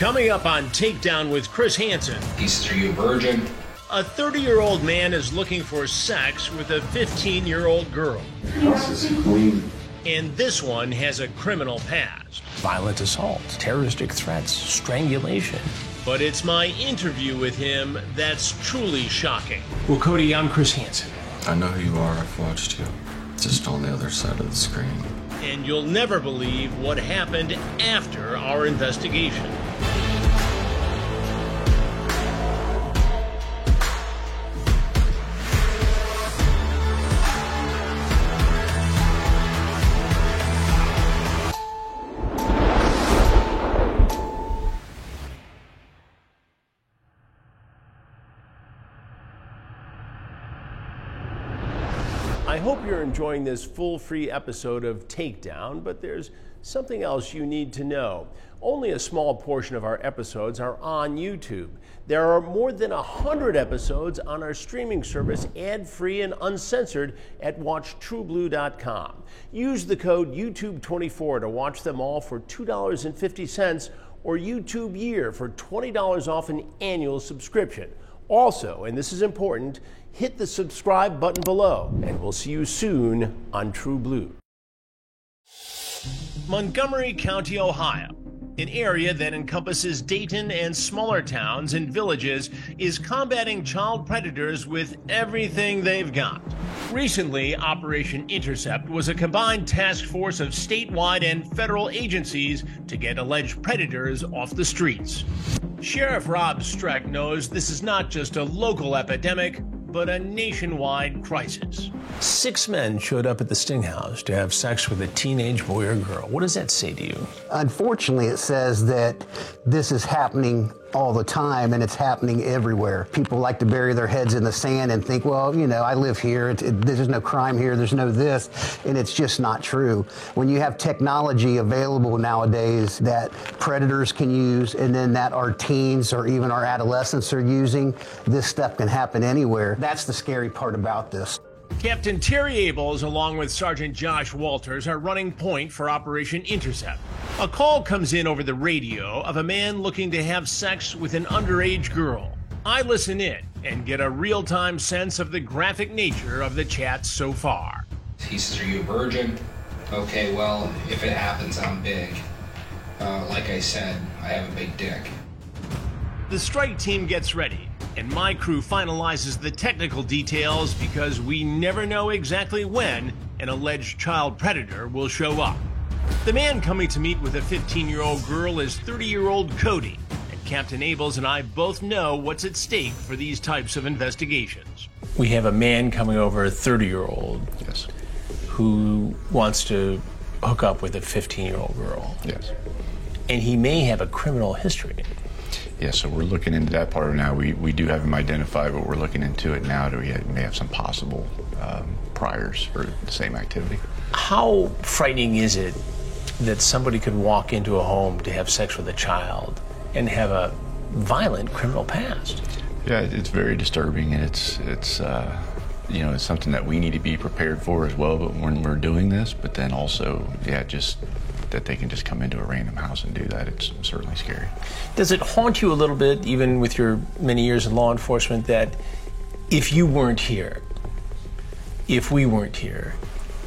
Coming up on Takedown with Chris Hansen. Are you a virgin? A 30-year-old man is looking for sex with a 15-year-old girl. House is clean. And this one has a criminal past. Violent assault, terroristic threats, strangulation. But it's my interview with him that's truly shocking. Well, Cody, I'm Chris Hansen. I know who you are. I've watched you. Just on the other side of the screen. And you'll never believe what happened after our investigation. I hope you're enjoying this full free episode of Takedown, but there's something else you need to know. Only a small portion of our episodes are on YouTube. There are more than 100 episodes on our streaming service, ad-free and uncensored at WatchTrueBlue.com. Use the code YouTube24 to watch them all for $2.50 or YouTube Year for $20 off an annual subscription. Also, and this is important, hit the subscribe button below, and we'll see you soon on True Blue. Montgomery County, Ohio, an area that encompasses Dayton and smaller towns and villages, is combating child predators with everything they've got. Recently, Operation Intercept was a combined task force of statewide and federal agencies to get alleged predators off the streets. Sheriff Rob Streck knows this is not just a local epidemic, but a nationwide crisis. 6 men showed up at the Sting House to have sex with a teenage boy or girl. What does that say to you? Unfortunately, it says that this is happening all the time, and it's happening everywhere. People like to bury their heads in the sand and think, well, you know, I live here, there's no crime here, there's no this, and it's just not true. When you have technology available nowadays that predators can use, and then that our teens or even our adolescents are using, this stuff can happen anywhere. That's the scary part about this. Captain Terry Abels, along with Sergeant Josh Walters, are running point for Operation Intercept. A call comes in over the radio of a man looking to have sex with an underage girl. I listen in and get a real-time sense of the graphic nature of the chat so far. He says, are you a virgin? Okay, well, if it happens, I'm big. Like I said, I have a big dick. The strike team gets ready, and my crew finalizes the technical details because we never know exactly when an alleged child predator will show up. The man coming to meet with a 15-year-old girl is 30-year-old Cody, and Captain Abels and I both know what's at stake for these types of investigations. We have a man coming over, a 30-year-old, Yes. who wants to hook up with a 15-year-old girl. Yes. And he may have a criminal history. Yeah, so we're looking into that part now. We do have him identified, but we're looking into it now. May have some possible priors for the same activity. How frightening is it that somebody could walk into a home to have sex with a child and have a violent criminal past? Yeah, it's very disturbing, and it's you know, it's something that we need to be prepared for as well. But when we're doing this, but then also, yeah, just that they can just come into a random house and do that, it's certainly scary. Does it haunt you a little bit, even with your many years in law enforcement, that if you weren't here, if we weren't here,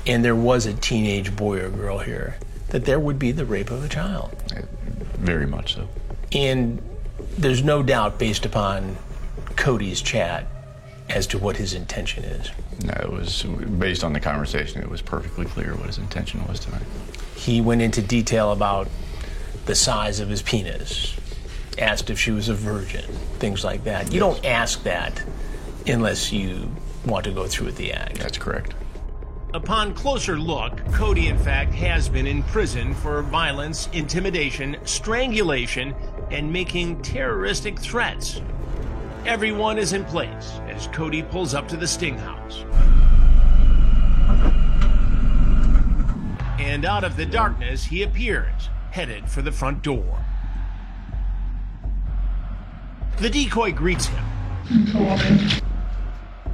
and there was a teenage boy or girl here, that there would be the rape of a child? Very much so. And there's no doubt, based upon Cody's chat, as to what his intention is. No, it was based on the conversation. It was perfectly clear what his intention was tonight. He went into detail about the size of his penis, asked if she was a virgin, things like that. You don't ask that unless you want to go through with the act. That's correct. Upon closer look, Cody, in fact, has been in prison for violence, intimidation, strangulation, and making terroristic threats. Everyone is in place as Cody pulls up to the Sting House. And out of the darkness, he appears, headed for the front door. The decoy greets him.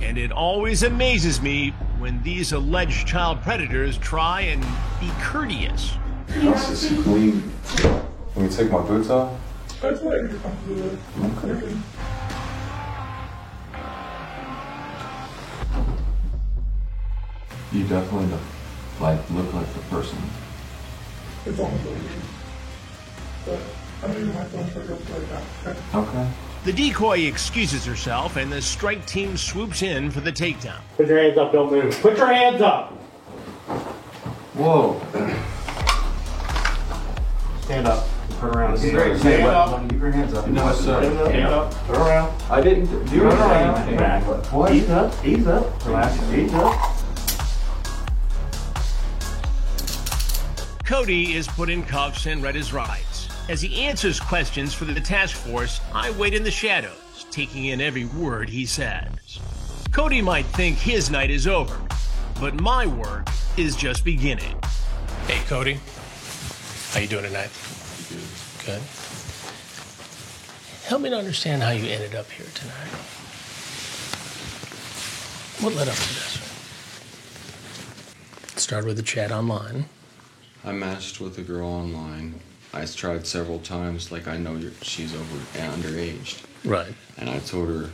And it always amazes me when these alleged child predators try and be courteous. House is clean. Let me take my boots off. That's what you're comfortable with. Okay. You definitely look like the person. It's almost like you. But I don't even have to try to go like that. Okay. The decoy excuses herself, and the strike team swoops in for the takedown. Put your hands up, don't move. Put your hands up! Whoa. Stand up. Turn around. Stand up. Keep your hands up. No, sir. Stand up. Turn around. I didn't do Turn around. anything. Back. What? Ease up. Ease up. Relax. Ease up. Cody is put in cuffs and read his rights. As he answers questions for the task force, I wait in the shadows, taking in every word he says. Cody might think his night is over, but my work is just beginning. Hey, Cody. How you doing tonight? Good. Help me to understand how you ended up here tonight. What led up to this? It started with a chat online. I matched with a girl online. I tried several times, like I know she's underage. Right. And I told her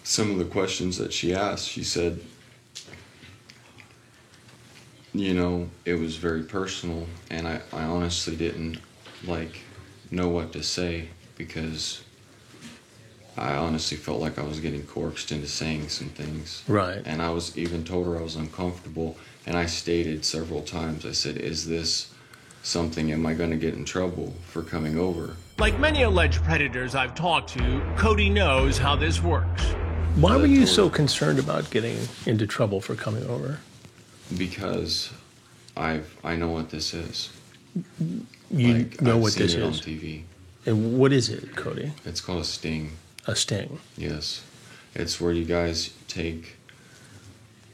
some of the questions that she asked. She said, you know, it was very personal, and I honestly didn't know what to say, because I honestly felt like I was getting coaxed into saying some things. Right. And I was even told her I was uncomfortable, and I stated several times, I said, is this something, am I going to get in trouble for coming over? Like many alleged predators I've talked to, Cody knows how this works. Why were you so concerned about getting into trouble for coming over? Because I know what this is. You know I've what seen this it is? on TV. And what is it, Cody? It's called a sting. A sting. Yes. It's where you guys take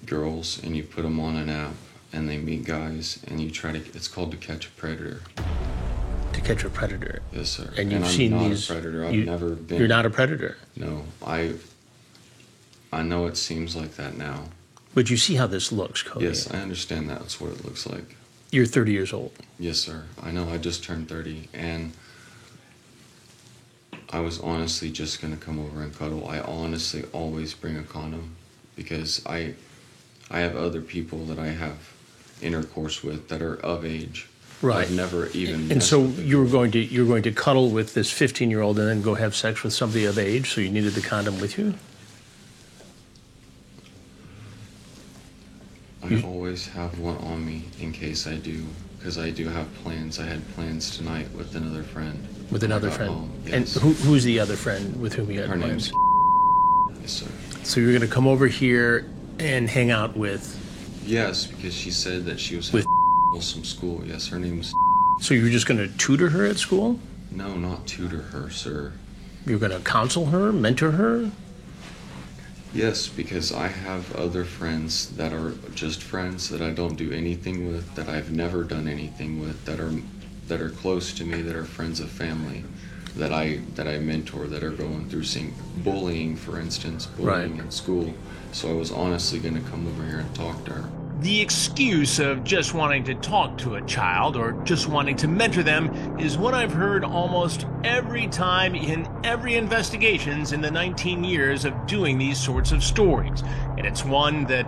girls and you put them on an app and they meet guys and you try to, it's called To Catch a Predator. To Catch a Predator. Yes, sir. And you've I'm seen not these. a predator. I've never been. You're not a predator. No. I know it seems like that now. But you see how this looks, Cody. Yes, I understand that's what it looks like. You're 30 years old. Yes, sir. I know. I just turned 30, and I was honestly just going to come over and cuddle. I honestly always bring a condom because I have other people that I have intercourse with that are of age. Right. I've never even. And so you were going to cuddle with this 15-year-old and then go have sex with somebody of age, so you needed the condom with you? I always have one on me in case I do, because I do have plans. I had plans tonight with another friend. With another I got friend? home, And yes. who's the other friend with whom you had Her plans? name's Yes, sir. So you're going to come over here and hang out with... Yes, because she said that she was With having some school. Yes, her name's So you're just going to tutor her at school? No, not tutor her, sir. You're going to counsel her, mentor her? Yes, because I have other friends that are just friends that I don't do anything with, that I've never done anything with, that are close to me, that are friends of family, that I mentor, that are going through bullying, for instance, bullying in school. So I was honestly going to come over here and talk to her. The excuse of just wanting to talk to a child or just wanting to mentor them is what I've heard almost every time in every investigations in the 19 years of doing these sorts of stories. And it's one that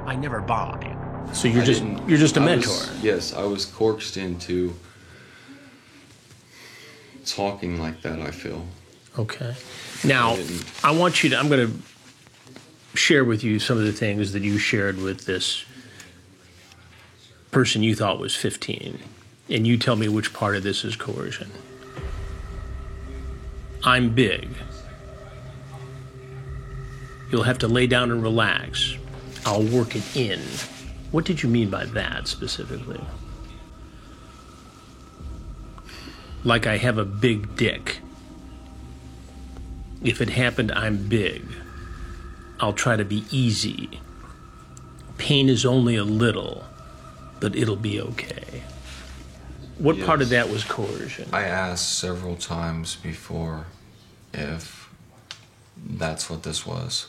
I never buy. So you're just a mentor? Yes, I was coaxed into talking like that, I feel. Okay. Now, I'm going to share with you some of the things that you shared with this person you thought was 15, and you tell me which part of this is coercion. I'm big. You'll have to lay down and relax. I'll work it in. What did you mean by that specifically? Like I have a big dick. If it happened, I'm big. I'll try to be easy. Pain is only a little, but it'll be okay. What part of that was coercion? I asked several times before if that's what this was.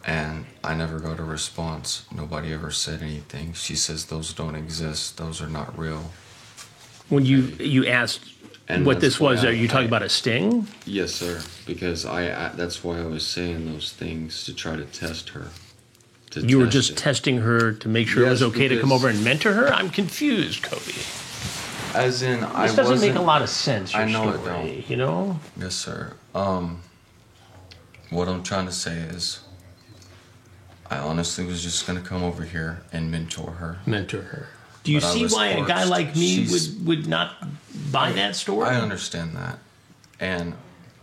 And I never got a response. Nobody ever said anything. She says those don't exist. Those are not real. When you asked And What that's this was, why are you talking about a sting? Yes, sir. Because that's why I was saying those things to try to test her. You were just testing her to make sure it was Yes, okay to come because- over and mentor her? I'm confused, Cody. As in, I This wasn't... doesn't make a lot of sense, your I know story, it don't. you know? Yes, sir. What I'm trying to say is, I honestly was just gonna come over here and mentor her. Mentor her. Do you But I see was why a guy forced. like me She's- would not buy that story? I understand that. And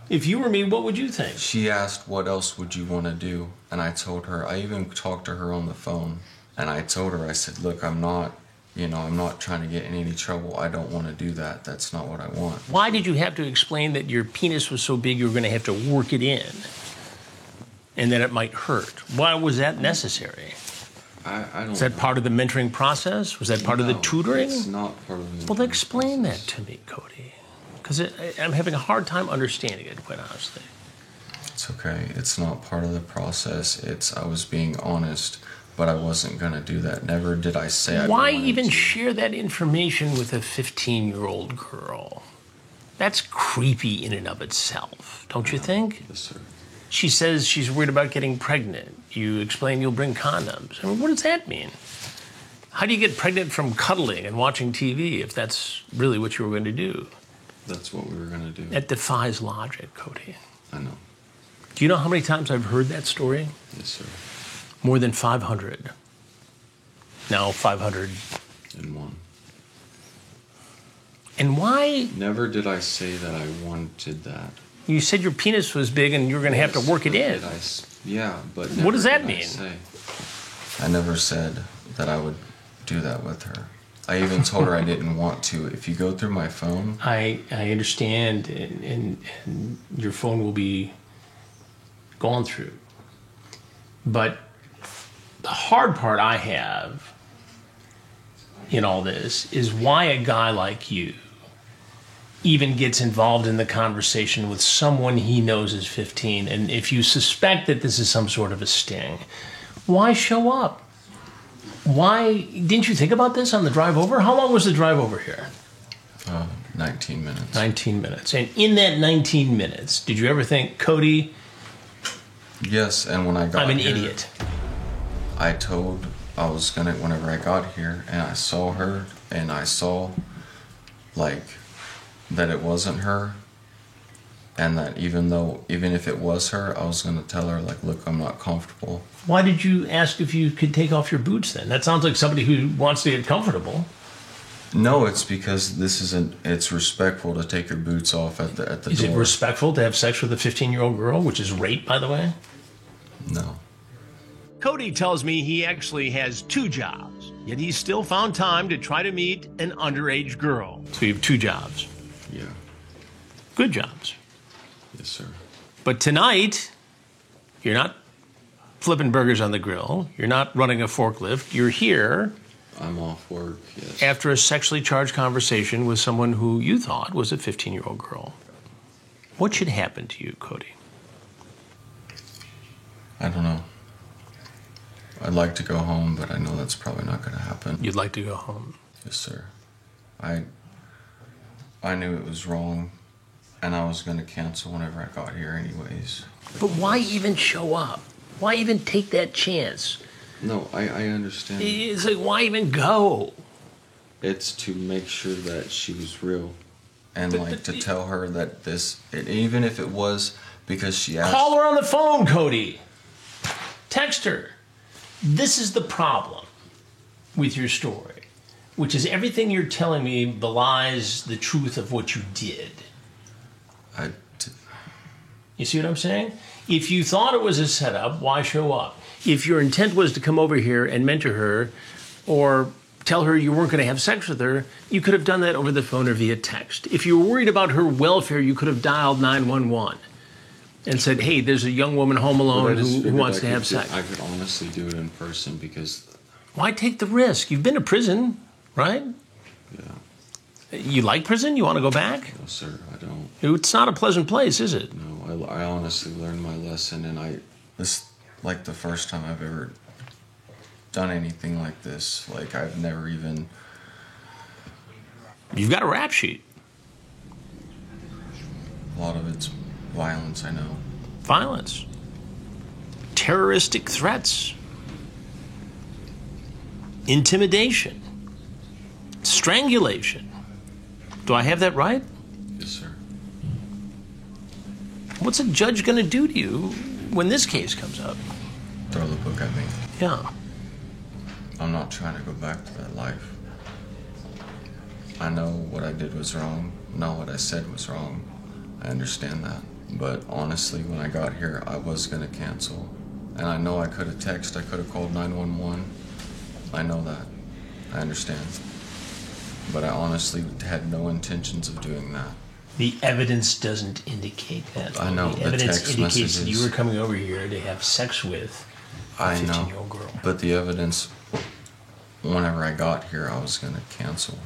If you were me, what would you think? she asked, what else would you want to do? And I told her, I even talked to her on the phone. And I told her, I said, look, I'm not trying to get in any trouble. I don't want to do that. That's not what I want. Why did you have to explain that your penis was so big you were going to have to work it in and that it might hurt? Why was that necessary? I don't Was that part of the mentoring process? Was that part of the No, tutoring? It's not part of the Well, mentoring explain that process. to me, Cody. Because I'm having a hard time understanding it, quite honestly. It's okay. It's not part of the process. I was being honest, but I wasn't going to do that. Never did I say I Why wanted even to. share that information with a 15-year-old girl? That's creepy in and of itself, don't you think? Yes, sir. She says she's worried about getting pregnant. You explain you'll bring condoms. I mean, what does that mean? How do you get pregnant from cuddling and watching TV if that's really what you were going to do? That's what we were going to do. That defies logic, Cody. I know. Do you know how many times I've heard that story? Yes, sir. More than 500. Now 500. And one. And why? Never did I say that I wanted that. You said your penis was big and you were going to have to work it in. Yeah, but What does that never did mean? I never said that I would do that with her. I even told her I didn't want to. If you go through my phone, I understand, and your phone will be gone through. But the hard part I have in all this is why a guy like you even gets involved in the conversation with someone he knows is 15. And if you suspect that this is some sort of a sting, why show up? Why didn't you think about this on the drive over? How long was the drive over here? 19 minutes. 19 minutes. And in that 19 minutes, did you ever think, Cody, Yes, and when I got I'm an here, idiot? I was gonna, whenever I got here and I saw her and I saw, like, that it wasn't her, and that even if it was her, I was gonna tell her, like, look, I'm not comfortable. Why did you ask if you could take off your boots then? That sounds like somebody who wants to get comfortable. No, it's because it's respectful to take your boots off at the Is door. it respectful to have sex with a 15-year-old girl, which is rape, by the way? No. Cody tells me he actually has 2 jobs, yet he's still found time to try to meet an underage girl. So you have 2 jobs. Yeah. Good jobs. Yes, sir. But tonight, you're not flipping burgers on the grill. You're not running a forklift. You're here I'm off work, yes. after a sexually charged conversation with someone who you thought was a 15-year-old girl. What should happen to you, Cody? I don't know. I'd like to go home, but I know that's probably not going to happen. You'd like to go home. Yes, sir. I knew it was wrong, and I was going to cancel whenever I got here anyways. But why even show up? Why even take that chance? No, I understand. It's like, why even go? It's to make sure that she was real. And, like, to tell her that even if it was because she asked... Call her on the phone, Cody. Text her. This is the problem with your story, which is everything you're telling me belies the truth of what you did. You see what I'm saying? If you thought it was a setup, why show up? If your intent was to come over here and mentor her or tell her you weren't going to have sex with her, you could have done that over the phone or via text. If you were worried about her welfare, you could have dialed 911 and said, hey, there's a young woman home alone who wants to have sex. I could honestly do it in person because... Why take the risk? You've been to prison, right? Yeah. You like prison? You want to go back? No, sir, I don't. It's not a pleasant place, is it? No, I honestly learned my lesson, and this like the first time I've ever done anything like this. Like, I've never even... You've got a rap sheet. A lot of it's violence, I know. Violence. Terroristic threats. Intimidation. Strangulation. Do I have that right? Yes, sir. What's a judge going to do to you when this case comes up? Throw the book at me. Yeah. I'm not trying to go back to that life. I know what I did was wrong. Know what I said was wrong. I understand that. But honestly, when I got here, I was going to cancel. And I know I could have texted, I could have called 911. I know that. I understand. But I honestly had no intentions of doing that. The evidence doesn't indicate that. I know, The the evidence text indicates that you messages. were coming over here to have sex with a I know. 15-year-old girl. But the evidence, whenever I got here, I was going to cancel.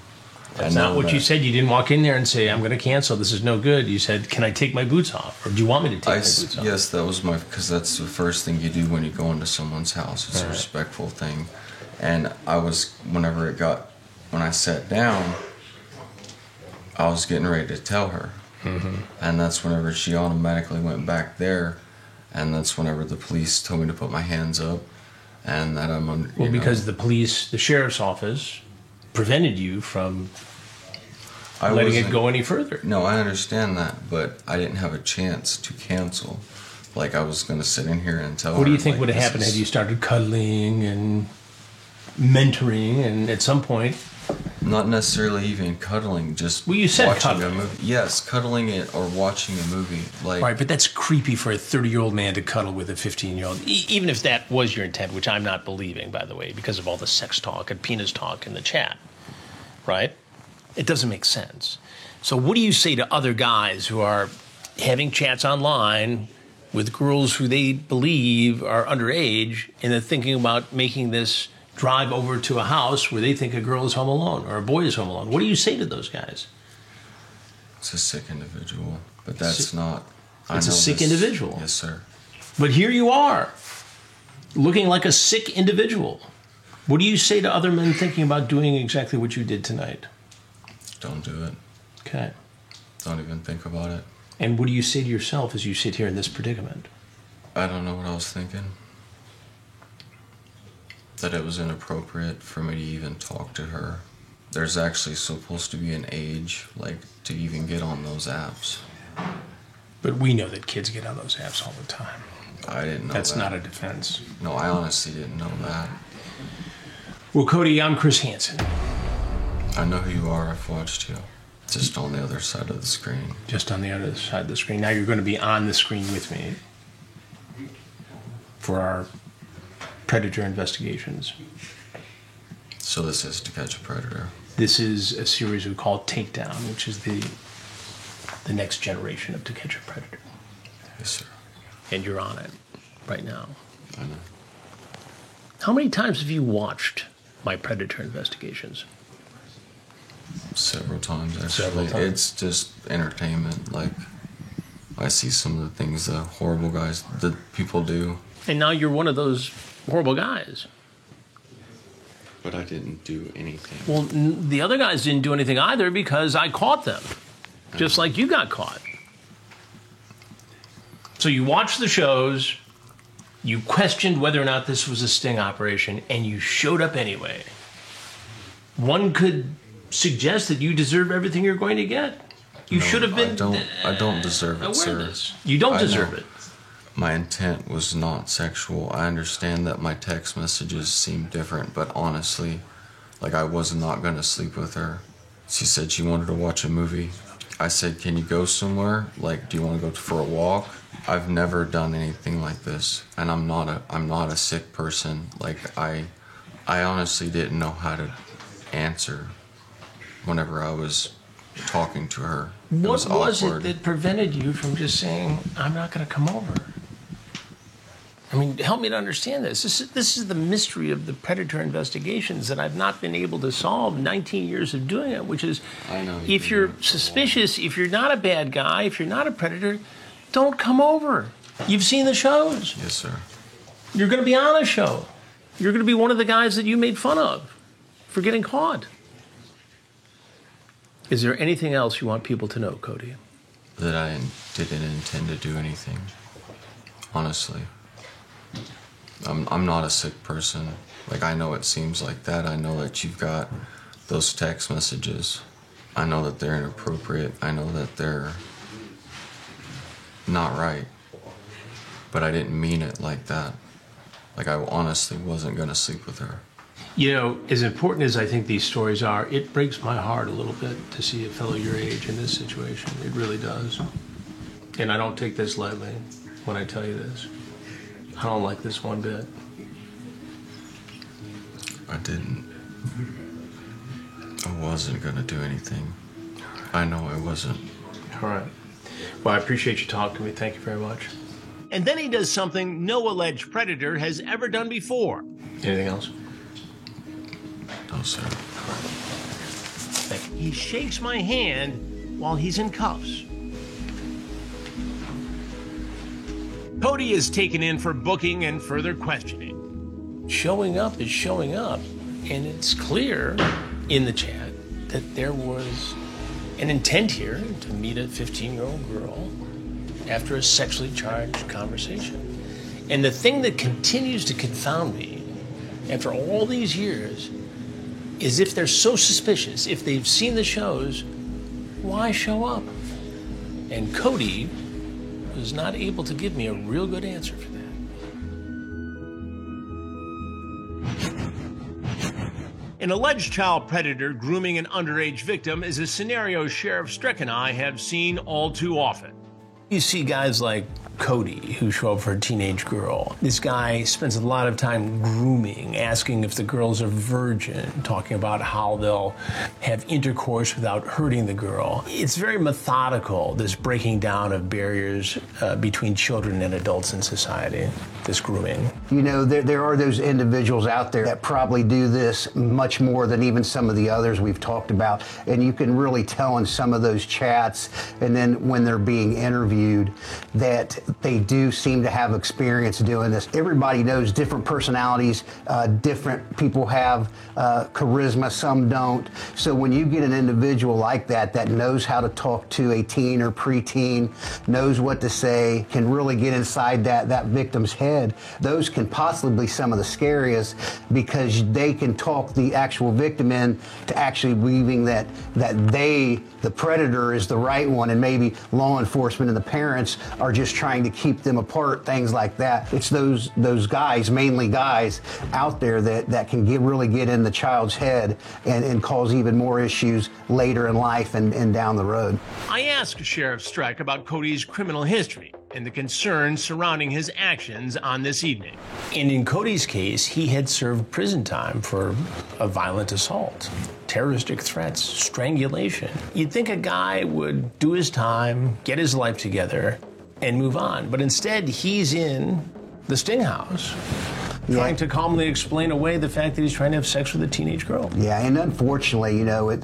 That's I not know what you that. said. You didn't walk in there and say, I'm going to cancel. This is no good. You said, can I take my boots off? Or do you want me to take my boots off? Yes, that was because that's the first thing you do when you go into someone's house. It's a Right. respectful thing. And when I sat down, I was getting ready to tell her. Mm-hmm. And that's whenever she automatically went back there. And that's whenever the police told me to put my hands up. And that I'm on. Well, because the police, the sheriff's office, prevented you from letting it go any further. No, I understand that, but I didn't have a chance to cancel. Like I was going to sit in here and tell her. What do you think like, would have this happened is- had you started cuddling and mentoring and at some point... Not necessarily even cuddling, just Well, you said watching cuddling. a movie. Yes, cuddling it or watching a movie. Like Right, but that's creepy for a 30-year-old man to cuddle with a 15-year-old, even if that was your intent, which I'm not believing, by the way, because of all the sex talk and penis talk in the chat, right? It doesn't make sense. So what do you say to other guys who are having chats online with girls who they believe are underage and they're thinking about making this drive over to a house where they think a girl is home alone or a boy is home alone? What do you say to those guys? it's a sick individual, but that's not. It's a sick individual. Yes, sir. But here you are, looking like a sick individual. What do you say to other men thinking about doing exactly what you did tonight? Don't do it. Okay. Don't even think about it. And what do you say to yourself as you sit here in this predicament? I don't know what I was thinking. That it was inappropriate for me to even talk to her. There's actually supposed to be an age, like, to even get on those apps. But we know that kids get on those apps all the time. I didn't know That's that. not a defense. No, I honestly didn't know that. Well, Cody, I'm Chris Hansen. I know who you are. I've watched you. Just on the other side of the screen. Just on the other side of the screen. Now you're going to be on the screen with me for our predator investigations. So this is To Catch a Predator. This is a series we call Takedown, which is the next generation of To Catch a Predator. Yes, sir. And you're on it right now. I know. How many times have you watched my predator investigations? Several times, actually. Several times. It's just entertainment. Like, I see some of the things the horrible guys, that people do. And now you're one of those horrible guys. But I didn't do anything. Well, the other guys didn't do anything either because I caught them, just like you got caught. So you watched the shows, you questioned whether or not this was a sting operation, and you showed up anyway. One could suggest that you deserve everything you're going to get. You No, should have been. I don't deserve it, aware sir. of this. You don't I deserve know. it. My intent was not sexual. I understand that my text messages seem different, but honestly, like, I was not going to sleep with her. She said she wanted to watch a movie. I said, can you go somewhere? Like, do you want to go for a walk? I've never done anything like this, and I'm not a sick person. Like, I honestly didn't know how to answer whenever I was talking to her. What was awkward. it that prevented you from just saying, I'm not going to come over? I mean, help me to understand this. This is the mystery of the predator investigations that I've not been able to solve 19 years of doing it, which is, I know you've if been you're doing it for a suspicious, if you're not a bad guy, if you're not a predator, don't come over. You've seen the shows. Yes, sir. You're going to be on a show. You're going to be one of the guys that you made fun of for getting caught. Is there anything else you want people to know, Cody? that I didn't intend to do anything, honestly. I'm not a sick person. Like, I know it seems like that. I know that you've got those text messages. I know that they're inappropriate. I know that they're not right. But I didn't mean it like that. Like, I honestly wasn't going to sleep with her. You know, as important as I think these stories are, it breaks my heart a little bit to see a fellow your age in this situation. It really does. And I don't take this lightly when I tell you this. I don't like this one bit. I didn't. I wasn't going to do anything. I know I wasn't. All right. Well, I appreciate you talking to me. Thank you very much. And then he does something no alleged predator has ever done before. Anything else? No, sir. He shakes my hand while he's in cuffs. Cody is taken in for booking and further questioning. Showing up is showing up, and it's clear in the chat that there was an intent here to meet a 15-year-old girl after a sexually charged conversation. And the thing that continues to confound me after all these years is, if they're so suspicious, if they've seen the shows, why show up? And Cody was not able to give me a real good answer for that. An alleged child predator grooming an underage victim is a scenario Sheriff Strick and I have seen all too often. You see guys like Cody who show up for a teenage girl. This guy spends a lot of time grooming, asking if the girl's a virgin, talking about how they'll have intercourse without hurting the girl. It's very methodical, this breaking down of barriers between children and adults in society, this grooming. You know, there are those individuals out there that probably do this much more than even some of the others we've talked about. And you can really tell in some of those chats, and then when they're being interviewed, that they do seem to have experience doing this. Everybody knows different personalities, different people have charisma, some don't. So when you get an individual like that knows how to talk to a teen or preteen, knows what to say, can really get inside that victim's head, those can possibly be some of the scariest, because they can talk the actual victim in to actually believing that they, the predator, is the right one, and maybe law enforcement and the parents are just trying to keep them apart, things like that. It's those guys, mainly guys, out there that can really get in the child's head and cause even more issues later in life and down the road. I asked Sheriff Strick about Cody's criminal history and the concerns surrounding his actions on this evening. And in Cody's case, he had served prison time for a violent assault, terroristic threats, strangulation. You'd think a guy would do his time, get his life together, and move on. But instead, he's in the Sting House, trying to calmly explain away the fact that he's trying to have sex with a teenage girl. Yeah, and unfortunately, you know,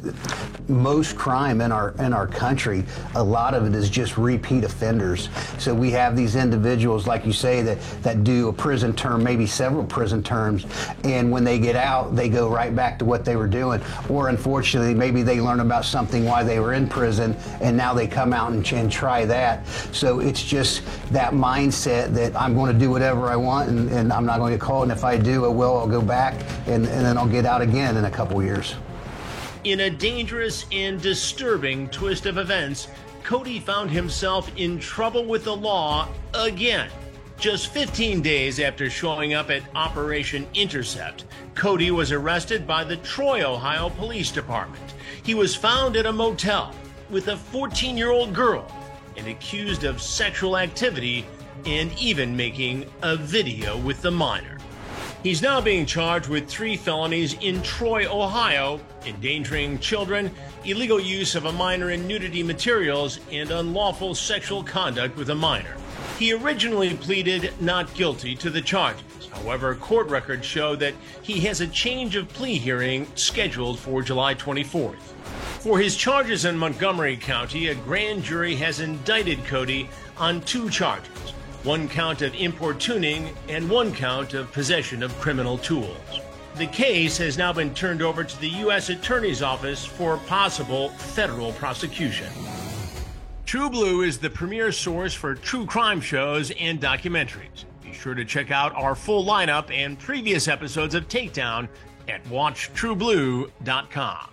most crime in our country, a lot of it is just repeat offenders. So we have these individuals, like you say, that do a prison term, maybe several prison terms, and when they get out, they go right back to what they were doing. Or unfortunately, maybe they learn about something while they were in prison, and now they come out and try that. So it's just that mindset that I'm going to do whatever I want, and I'm not going to get caught, and if I do, I'll go back, and then I'll get out again in a couple years. In a dangerous and disturbing twist of events, Cody found himself in trouble with the law again. Just 15 days after showing up at Operation Intercept, Cody was arrested by the Troy, Ohio Police Department. He was found at a motel with a 14-year-old girl and accused of sexual activity and even making a video with the minor. He's now being charged with 3 felonies in Troy, Ohio: endangering children, illegal use of a minor in nudity materials, and unlawful sexual conduct with a minor. He originally pleaded not guilty to the charges. However, court records show that he has a change of plea hearing scheduled for July 24th. For his charges in Montgomery County, a grand jury has indicted Cody on 2 charges. 1 count of importuning and 1 count of possession of criminal tools. The case has now been turned over to the U.S. Attorney's Office for possible federal prosecution. True Blue is the premier source for true crime shows and documentaries. Be sure to check out our full lineup and previous episodes of Takedown at WatchTrueBlue.com.